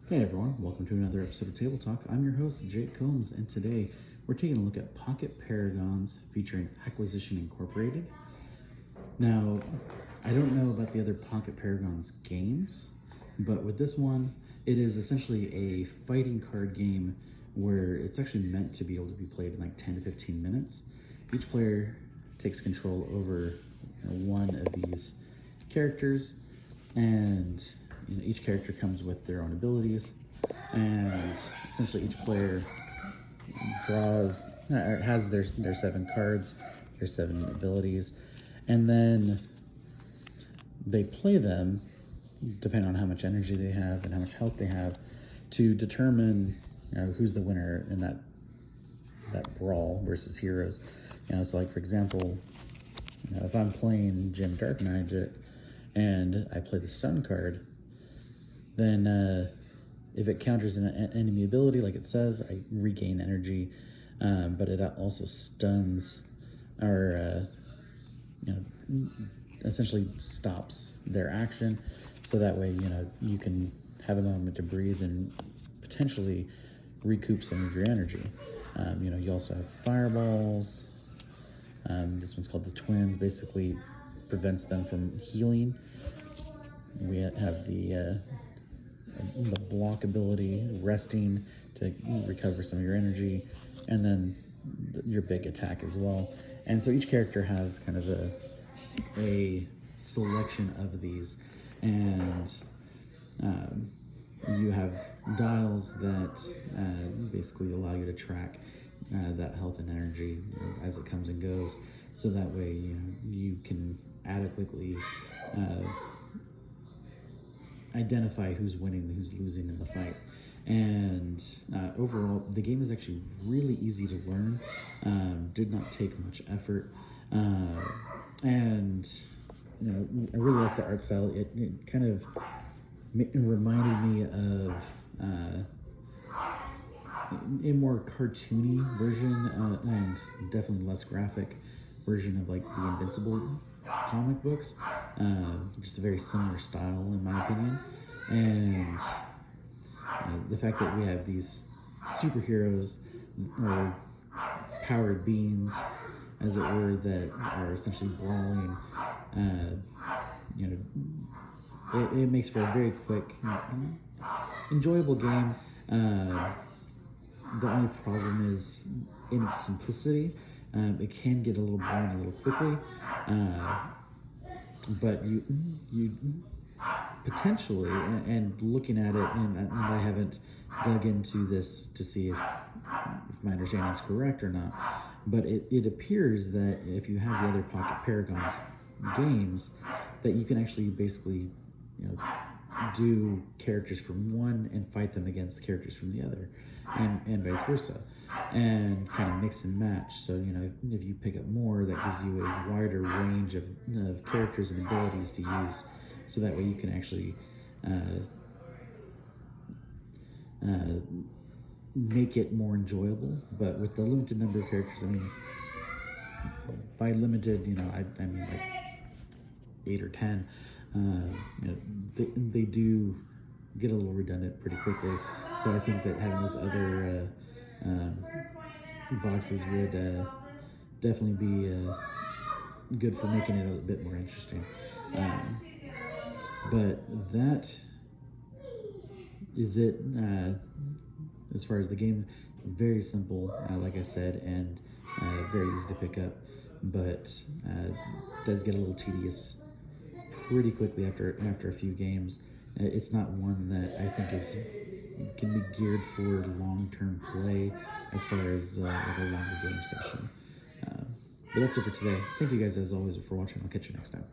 Hey everyone, welcome to another episode of Table Talk. I'm your host, Jake Combs, and today we're taking a look at Pocket Paragons featuring Acquisition Incorporated. Now, I don't know about the other Pocket Paragons games, but with this one, it is essentially a fighting card game where it's actually meant to be able to be played in like 10 to 15 minutes. Each player takes control over one of these characters, and each character comes with their own abilities, and essentially each player draws or has their 7 cards, their 7 abilities, and then they play them depending on how much energy they have and how much health they have to determine who's the winner in that brawl versus heroes. So like for example, if I'm playing Jim Dark Magic and I play the stun card, then if it counters an enemy ability, like it says, I regain energy, but it also stuns or essentially stops their action, so that way you can have a moment to breathe and potentially recoup some of your energy. You also have fireballs. This one's called the Twins. Basically, prevents them from healing. We have the block ability, resting to recover some of your energy, and then your big attack as well. And so each character has kind of a selection of these, and you have dials that basically allow you to track that health and energy as it comes and goes, so that way you can adequately identify who's winning and who's losing in the fight. And overall, the game is actually really easy to learn. Did not take much effort, and I really like the art style. It kind of reminded me of a more cartoony version, and definitely less graphic version of like the Invincible comic books. Just a very similar style in my opinion. And the fact that we have these superheroes or powered beings, as it were, that are essentially brawling, it makes for a very quick, enjoyable game. The only problem is in its simplicity. It can get a little boring a little quickly, but you potentially, and looking at it, and I haven't dug into this to see if my understanding is correct or not, but it appears that if you have the other Pocket Paragons games, that you can actually basically do characters from one and fight them against the characters from the other, and vice versa, and kind of mix and match. So if you pick up more, that gives you a wider range of characters and abilities to use, so that way you can actually make it more enjoyable. But with the limited number of characters, by limited, I mean like 8 or 10. They do get a little redundant pretty quickly. So I think that having those other boxes would definitely be good for making it a bit more interesting. But that is it as far as the game. Very simple, like I said, and very easy to pick up, but does get a little tedious pretty quickly after a few games. It's not one that I think can be geared for long-term play as far as like a longer game session. But that's it for today. Thank you guys as always for watching. I'll catch you next time.